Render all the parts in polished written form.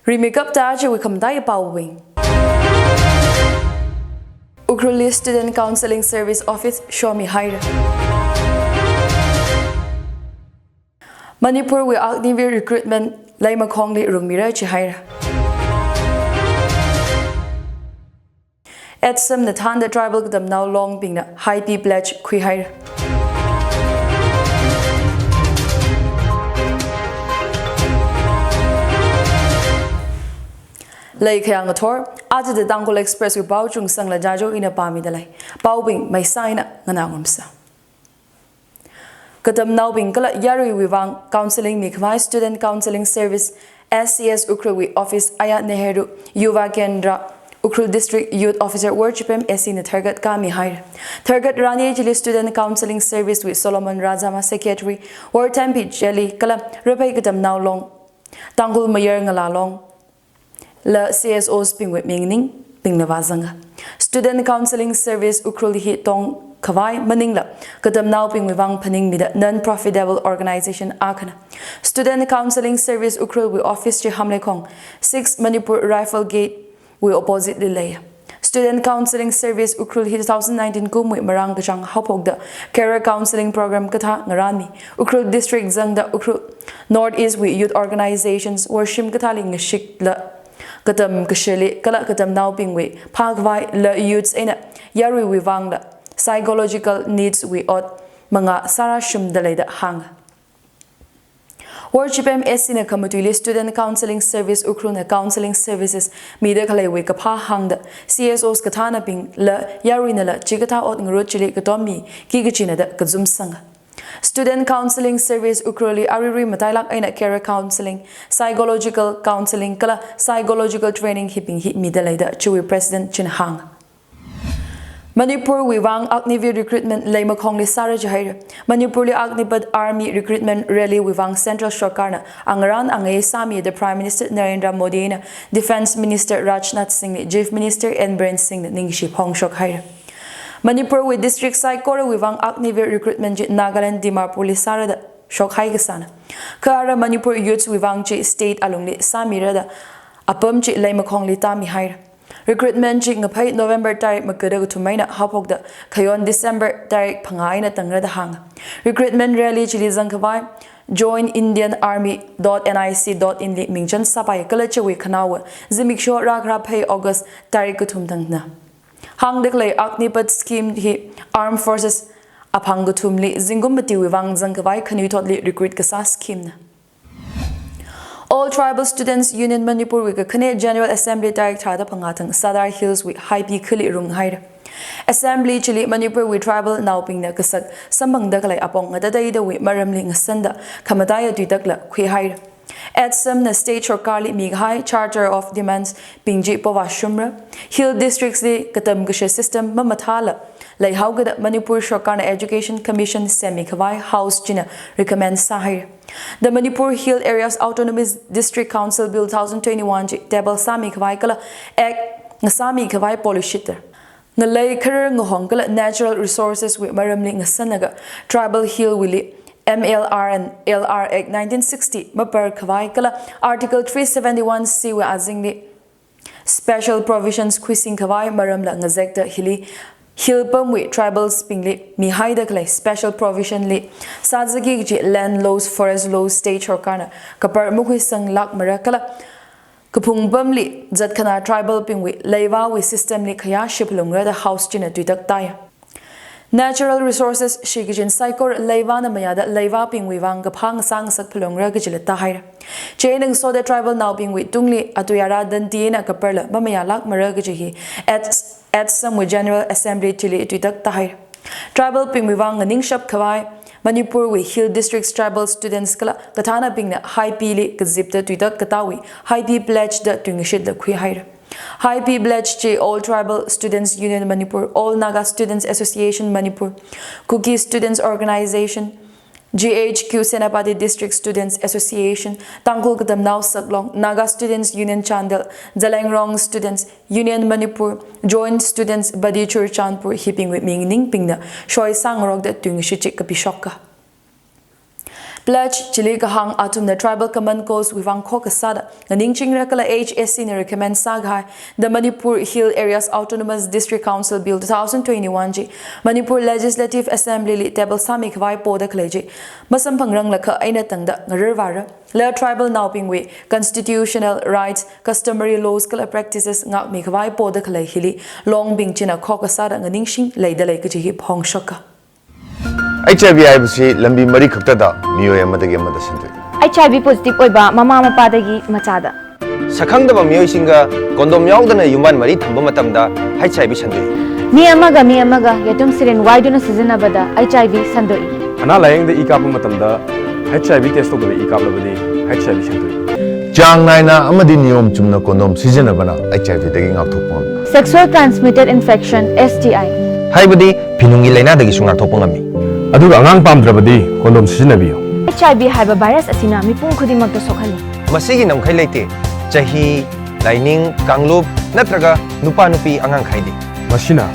Remake ta we come dai wing. Ukruli Student Counseling Service Office show me hire. Manipur we active recruitment Laima Kongli Rumira Chihire. At some the Tanda tribal them now long being the high P pledge Quihire. Lake Yangator, after the Tangkhul Express with Chungsangla Jajo in a Pami delay. Bowing my sign Nanangumsa. Katam now being Kala Yari Wivang Counseling Mikvai Student Counseling Service SCS Ukruwi Office Ayat Neheru Yuva Kendra Ukru District Youth Officer Worshipem Esin Target Kami Hire. Target Rani Jili Student Counseling Service with Solomon Rajama Secretary War Tempi Jelly Kala Repai Katam now long. Tangkhul Mayer Ngalalong. La CSO's ping with mingning ping navazanga. Student Counseling Service Ukruli hit tong kawai maningla. Kadam now ping wivang paning mida non-profitable organization akana. Student Counseling Service Ukrul with office chi hamle kong. 6 Manipur Rifle Gate we opposite the lay. Student Counseling Service Ukrul hit 2019 kum with marang kachang hapog the career counseling program kata ngarami. Ukrul District zangda Ukrul Northeast with youth organizations worship kataling shik la. Katam kasheli kala katam now pingwe pagwai la youths ina yari wivang la psychological needs we ought mga sara shum daleda hang. Worship MS in a community student counseling service ukruna counseling services mida kale we kapha hang the CSOs katana ping la yari na la chigata ot ngro chili katomi kigachina da kazum sanga. Student Counseling Service Ukruli Ariri Matailak Aina Career Counseling Psychological Counseling Kala Psychological Training Hipping Hit Midalaida Chui President Chin Hang. Manipur Wivang Agnivi Recruitment Laima Kongli Sara Jahir Manipurli Agnibad Army Recruitment Rally Wivang Central Shokarna Angaran Angay Sami the Prime Minister Narendra Modi Defense Minister Rajnath Singh Chief Minister N Brain Singh Ningshi Hong Shokhir. Manipur with district Saikora Wivang Agnivi Recruitment Nagaland Dimapur Lisarada Shokhai Gasana. Kara Manipur Youths Wivang Chi State Alungli Samirada Apum Chi Laimakong Litami Hire. Recruitment Chi Ngapai November Tarik Makadagu Tumaina Hapog the Kayon December Tarik Pangaina Tangrada Hang. Recruitment Rally Chilizang Kavai Join Indian Army.nic.in Mingchan Sapai Kalachawi Kanawa Zimiksho Ragra Pay August Tarik Kutumtangna. Hang declare Agnipat scheme he Armed Forces Aphangutumli Zingumbati Wivang Zankavai Kanutotli recruit Kasa scheme. All Tribal Students Union Manipur with a Kane General Assembly Director Pangatang Sadar Hills with High P Kili Rung Hide. Assembly Chili Manipur with Tribal now ping the Kasak Sambang Dakalai Apong Dada with Maramling Sanda Kamadaya Dudakla Kwi Hide. At some the state Chorkali Mighai Charter of Demands Pingji Pova Shumra Hill Districts the Katam Gusha System Mamatala Lai Haugada Manipur Shorkana Education Commission Semi Kawai House Jina recommends Sahir. The Manipur Hill Areas Autonomous District Council Bill 1021 Table Sami Kawai Kala Ek Sami Kawai Polishiter. Ngalay Karer Ngahongala Natural Resources with Maramli Ngasanaga Tribal Hill Willi MLR and LR Act 1960 Mapar Kawai Kala Article 371C wa Azingli Special Provisions Quising Kawai Maramla Ngazekta Hili Hilpam with Tribals Pingli Mihaida Clay Special Provision Li Sadzagi Land Laws Forest Laws State Chorkana Kapar Mukhisang Lak Marakala Kapung Bumli Zatkana Tribal Pingwi Leva with System Li Kaya Shipulungra the House Jina Dudak Taya. Natural Resources Shigijin Saikor Leivana Mayada Leiva Ping Wivang Gapang Sang Sak Pulungra Gijilata Hire. Chaining so the tribal now being with Tungli Atuyara Dantiena Kaperla Mamayalak Maragaji at some with General Assembly Chili Tutak Tahir. Tribal Ping Wivang Ningshap Kawai Manipur with Hill District's tribal students Kala Katana Ping High Pili Kazipta Tutak Katawi High P pledge the Tungishit the Kui Hire. High P pledge J All Tribal Students Union Manipur, All Naga Students Association Manipur, Kuki Students Organization, GHQ Senapati District Students Association, Tangkhul Kadam Now Saklong, Naga Students Union Chandel, Zalangrong Students Union Manipur, Joint Students Badichur Chandpur, Hipping with Ming Ning Pingna, Shoi Sangrog that Dung Shichik Kapishoka. pledge chili ka hang atum the tribal command coast wivang khokasada nganing chingra kala HSC ne recommend sagai the Manipur Hill Areas Autonomous District Council Bill 2021 ji Manipur Legislative Assembly li table samik vai poda kleji masam pangrang lakha aina tangda ngarwara la tribal now pingwe constitutional rights customary laws kala practices ngak mi vai poda khlai hili long bing china khokasada nganing sing leida lei ki hi phong shoka HIV IBC lambi mari khaktada miyoy amadagi amada sindui HIV positive oiba mama mapadagi machada sakhangdaba miyoy singa kondom yaudana yuman mari thamba matamda HIV sandui mi amaga yatum siren waiduna sizinabada HIV sandui ana layeng de ikap matamda HIV test to be ikap labadi HIV sandui chang naina amadi niyom chumna kondom sizinabana HIV dagi ngakthopon sexual transmitted infection STI haibadi pinungi laina dagi sungak thopongami aduga angang pamdrabadi kondom sijinabiyo HIV haiba virus asina mipung khudimagta sokhali masigi namkhai leite chahi laining kanglup natraga nupa nupi angang khaidi masina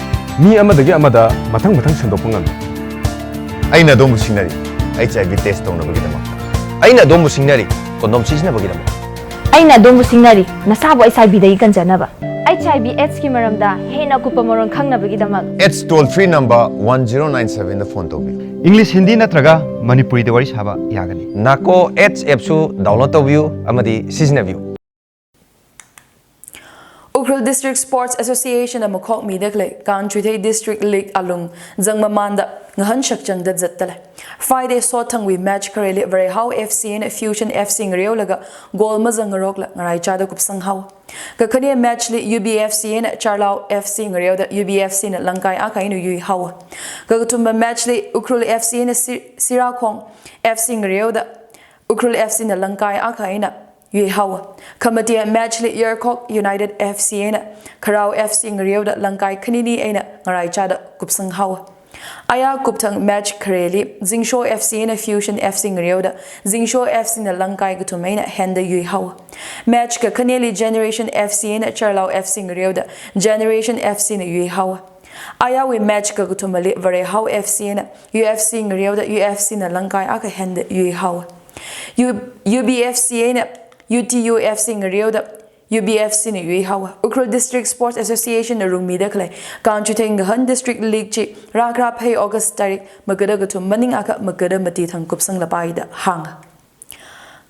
mi amadagi amada mathang sandopangam aina dom sinari HIV test tong nabagi damak aina dom sinari kondom sijinabagi damak aina dombu singnari nasabo HIV dai kanjanaba HIV AIDS ki maramda hena kupa moron khangnabagi damak AIDS toll free number 1097 da phone tobi English Hindi natraga Manipuri de wari saba yagani nako AIDS app su download tobiu amadi sijinabiu Ukhrul District Sports Association amukhok midakle Kanchuthe District League alung jangmamanda ngahan shakchang da jattale Friday so thangwi match kareli very how FC and Fusion FC ngrew laga goal mazang rok la ngarai chada kupsang haw ka khani match li UBFC and Charlau FC ngrew da UBFC na langkai akai nu yui haw ka tumba match li Ukhrul FC and Sirakhong FC ngrew da Ukhrul FC na langkai akai na yui hawa committee match li Yerkok United FC na Karau FC ngriu da langkai khnini aina ngarai chada kupsang hawa aya kupthang match kareli Zingsho FC na Fusion FC ngriu da Zingsho FC na langkai gutumaina henda yui hawa match ka khaneli Generation FC na Charlau FC ngriu da Generation FC na yui hawa aya we match ka gutumali very how FC na UFC ngriu da UFC na langkai aka henda yui hawa UBFC na UTU FC ngriu da UBFC ni yui hawa Ukhrul District Sports Association na rungmi da khlai Kanchuthe ngahan District League chi rakra phei August tarik magada gathum maning aka magada mati thang kupsang lapai da hang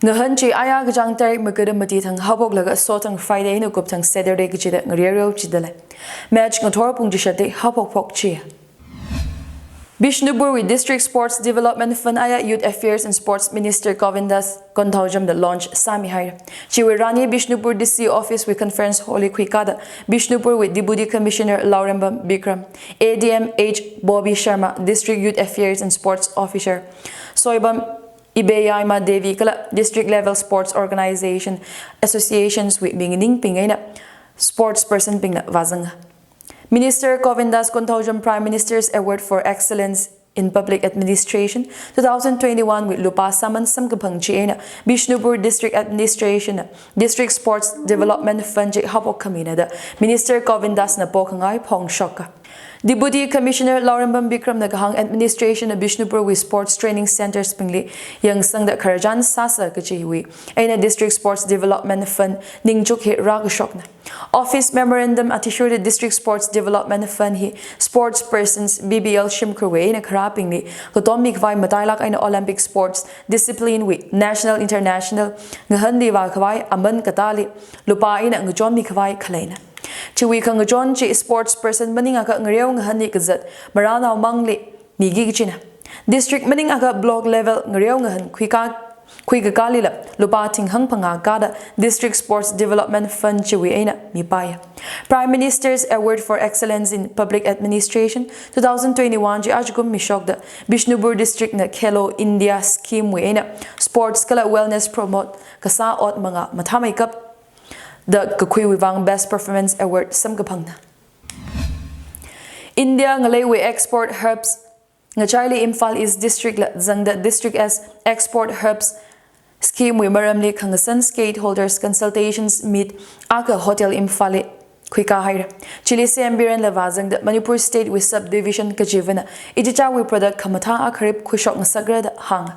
ngahan chi aya gajang tarik magada mati thang habok laga sotang Friday na kupthang Saturday gi da ngriu chi dale match ngathor pung ji shate habok phok chi Bishnupur with District Sports Development Fund aya Youth Affairs and Sports Minister Govindas Konthaujam the launch Sami Hair. Chiwirani Bishnupur DC office with conference Holy Kwikada Bishnupur with Deputy Commissioner Laurembam Bikram, ADM H Bobby Sharma, District Youth Affairs and Sports Officer, Soibam Ibeyaima Devi Kala District Level Sports Organization Associations with Bingning Pingaina Sports Person Pingna Vazanga. Minister Govindas Konthaujam Prime Minister's Award for Excellence in Public Administration 2021 with Lupa Saman Samkapang Chiena Bishnupur District Administration District Sports Development Fund Hapok Kamina da Minister Govindas na Pokangai Pong Shoka Deputy Commissioner Laurembam Bikram Nagahang Administration of Bishnupur with Sports Training Centers Pingli Yang Sangda Karajan Sasa Kachiwi Aina District Sports Development Fund Ningchuk Hit Ragashokna Office Memorandum Atishur the District Sports Development Fund Hi Sports Persons BBL Shimkurwe na Karapingli Kotomik Vai Matailak Aina Olympic Sports Discipline with National International Ngahandi Wa Kawai Aman Katali Lupa Aina Ngajomik Vai Kalena Chiwi kang John chi sports person maning aka ngrew ngahani kazat marana mangli migi gichina district maning aka block level ngrew ngahan khuika kalila lupa tinghang panga kada District Sports Development Fund chiwi aina mipaya Prime Minister's Award for Excellence in Public Administration 2021 ji ajgum mishok da Bishnupur District na Khelo India scheme we aina sports kala wellness promote kasa ot mga mathamai cup the Kakui Wivang Best Performance Award Samkapangna. India ngalay we export herbs ngachali Imphal East District la Zangda District as export herbs scheme we maramli khangasan stakeholders consultations meet aka hotel Imphal Kwika Haira Chile Sambiran Lavazang the Manipur State with subdivision Kajivana Ijicha we product Kamatha Akarip Kushok Nasagrad Hang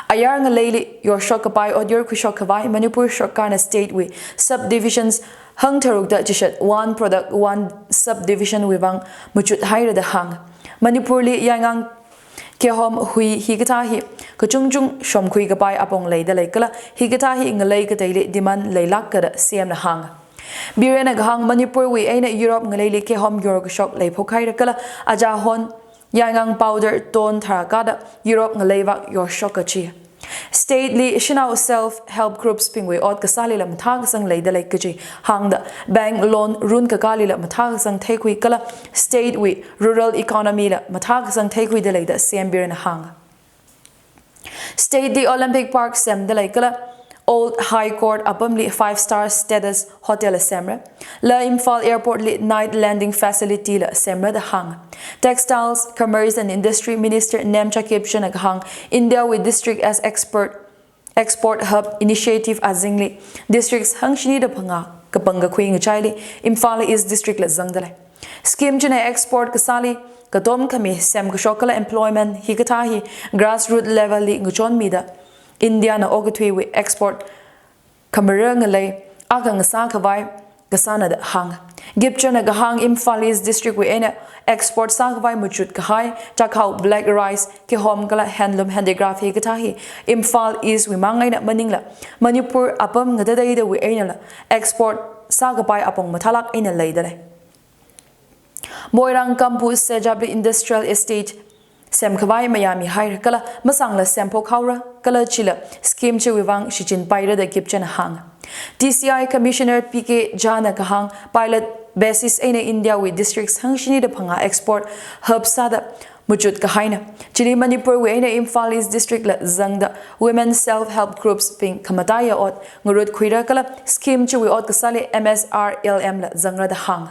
ayar nga leili your shock pai or your kushok kawai Manipur Sarkarna state we subdivisions hang tharuk da jishat one product one subdivision wibang muchut haira da hang Manipur li yangang ke hom hui higata hi ko chung shom khui ga pai apong lei da lei kala higata hi ngalei ka teile diman leilak ka da siam na hang birena gang Manipur we aina Europe ngalei li ke hom yor shok lei phokai ra kala aja hon yangang powder ton thara da Europe ngalei wa yor shok ka chi State li shinau self help groups pingwe ot ka sali la mathang sang leida lai kaji hang da bank loan run ka kali la mathang sang thekhui kala state we rural economy la mathang sang thekhui de leida sembir na hang State the Olympic Park sem de lai kala Old High Court apamli 5-star status hotel semra la Imphal Airport li night landing facility la semra da hang Textiles Commerce and Industry Minister Nemcha Kipchen hang India with district as export hub initiative azingli districts hangshini da phanga kapanga khuing chaili Imphal East district la zangdale scheme jina export kasali katom khami sem ka shokala employment hikata hi grassroots level li nguchon mi da India na ogathui we export kamarang lay agang sa khawai kasana da hang gipchana ga hang Imphal East district we ena export sa khawai muchut kahai chakhau black rice ke hom kala handloom handicraft hi kathahi Imphal East we mangai na maningla Manipur apam ngadadai da we ena la export sa gapai apong mathalak ena leidale Moirang campus Sejabli industrial estate sem khawai mayami hair kala masangla sempo khawra kala chila scheme che wiwang shichin paira da gipchen hang TCI Commissioner PK Jana kahang pilot basis in India with districts hangshini da phanga export hub sada muchut kahaina chili Manipur we in Imphal East district la zangda women self help groups ping kamataya ot ngurut khuira kala scheme che we ot kasale MSRLM la zangra da hang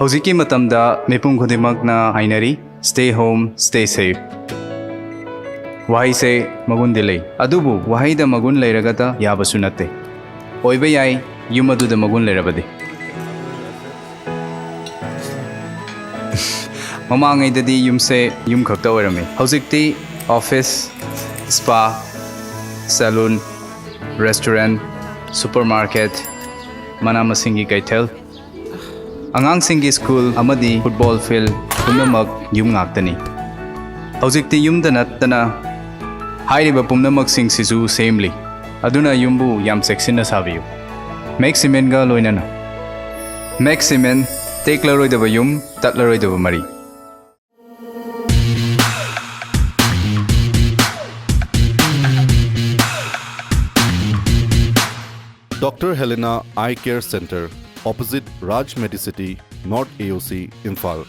Hoziki matamda mipung khudimakna hainari stay home stay safe wahai se magun dilei adubu wahai da magun leiragata yabasu natte oibe yai yumadu da magun leirabadi mamangai dadi yumse yum khakta oirame hozikti office spa salon restaurant supermarket manamasingi kaitel Angang singi school amadi football field punamak yum ngaktani hojikti yum da nattana hairiba punamak sing sisu samely aduna yumbu yam sexina sabiyu make cement ga loinana make cement take laroi da yum tat laroi da mari Dr. Helena Eye Care Center opposite Raj Medicity, North AOC, Imphal.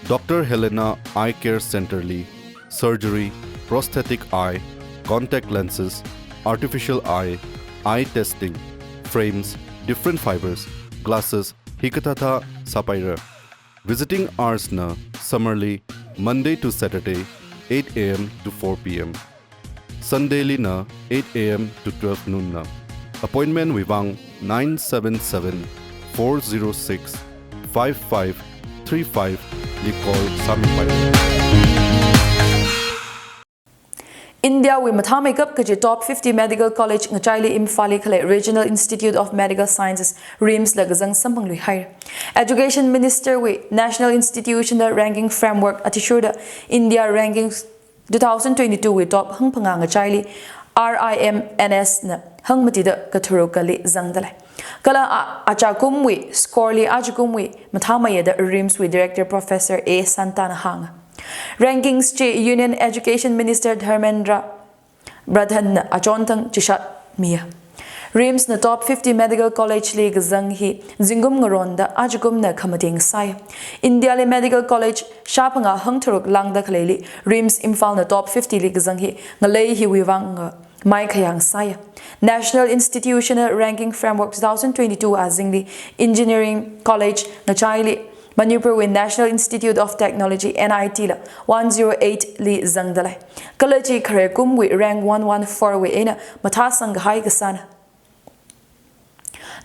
Dr. Helena Eye Care Center li surgery, prosthetic eye, contact lenses, artificial eye testing, frames, different fibers, glasses, hikatatha sapaira. Visiting hours na summerly Monday to Saturday 8 a.m. to 4 p.m. Sunday li na 8 a.m. to 12 noon na. Appointment wivang 977-406-5535 li call Sami Pai. India we matha makeup kaji top 50 medical college ngachaili Imphal khale Regional Institute of Medical Sciences RIMS lagazang sampang lui hair Education Minister we National Institutional Ranking Framework atishuda India rankings 2022 we top hangpanga ngachaili RIMNS na hangmati da kathuro kali zangdale kala achakum we scorely achakum we mathamaya da RIMS we Director Professor A Santana Hang Rankings che Union Education Minister Dharmendra Pradhan achontang chishat mia RIMS na top 50 medical college league zang hi zingum ngaronda ajugum na khamating sai India le medical college shapanga hangthuruk langda khaleli RIMS Imphal na top 50 league zang hi ngalei hi wiwang mai khayang sai National Institutional Ranking Framework 2022 azingli Engineering College na chaili Manipur with National Institute of Technology NIT la 108 li zangdalai kalachi khare kum we rank 114 we ena matha sang hai kasana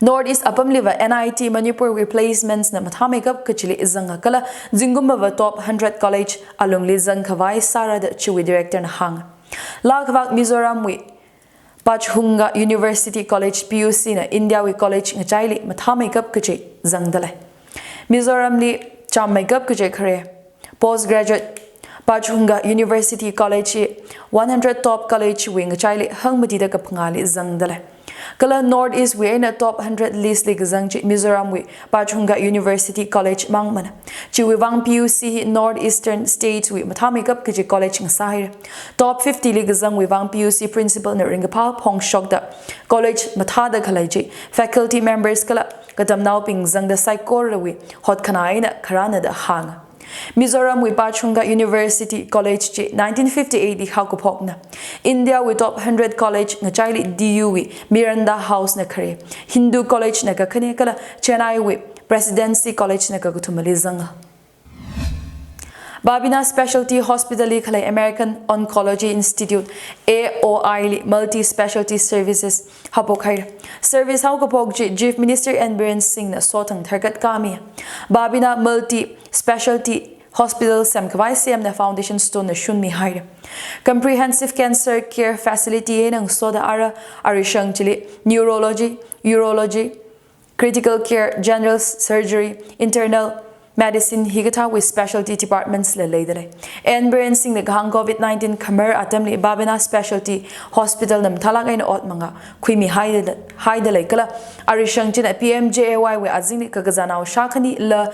Northeast upam liva NIT Manipur replacements na matha makeup kachili izanga kala jingumba top 100 college along li zang khawai sara da chui director na hang lakwak Mizoram wi Pachhunga University College PUC na India wi college ngachaili matha makeup kachi zangdale Mizoram li cham makeup kachi khare postgraduate Pachhunga University College 100 top college wi ngachaili hangmati da kapngali zangdale Kala Northeast we in a top 100 list lig zangchi Mizoram we Pachhunga University College mangman chi we wang PUC Northeastern States we mathamikap kiji college ng sahir top 50 lig zang we wang PUC principal na ringapa phong shok da college mathada khalai faculty members kala kadam naw ping zang da psychor we hot khanai na kharana da hang Mizoram we Pachhunga University College 1958 di hakupok na India we top 100 college ngachaili DU we Miranda House na khare Hindu College na ka khane kala Chennai we Presidency College na ka guthumali zanga Babina Specialty Hospital li khalai American Oncology Institute AOI li Multi Specialty Services hapokhai service hakupok Chief Minister N Biren Singh na sotang tharkat kami Babina Multi Specialty Hospital Samkhawai CM na Foundation Stone na shunmi haire Comprehensive Cancer Care Facility nang soda ara arishang chili neurology urology critical care general surgery internal medicine higata with specialty departments le leidare and brain sing the hang COVID-19 khamar atamli Babina Specialty Hospital nam thalak ain ot manga khuimi haide lekala arishang china PMJAY we azing ka gazanao shakhani la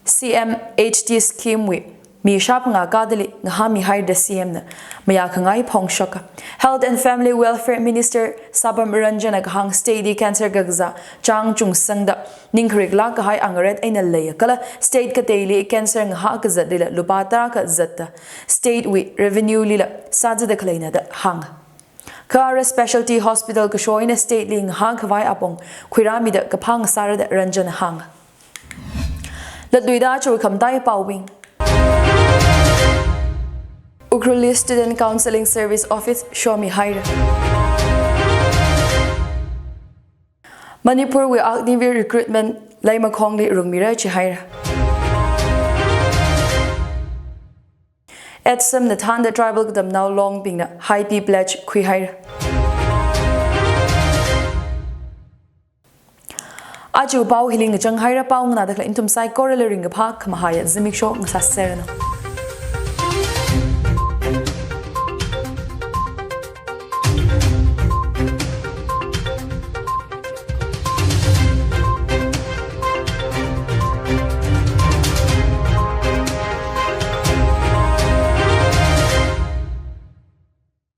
CMHT scheme we mi shap nga kadali nga mi haide CM na maya khangai phongshaka Health and Family Welfare Minister Sabam Ranjana hang state cancer gagza Chungsangla ningkhrik la ka hai angaret aina leya kala state ka daily cancer nga ha ka zadila lupata ka zatta state we revenue lila sajada khlaina da hang Kara Specialty Hospital ka shoina state ling hang khawai apong khirami da ka phang sara da Ranjana hang Ladwida chu khamtai pawing Ukhruli Student Counseling Service Office Shomi Haira Manipur we Agnivi recruitment Laima Khongli Rungmira Chi Haira At some the Tanda tribal dam now long being a high P pledge Kui Haira Aju pau hiling jang haira pau ngana dakla intum sai korele ring pa kama haya zimik show ngasa sereno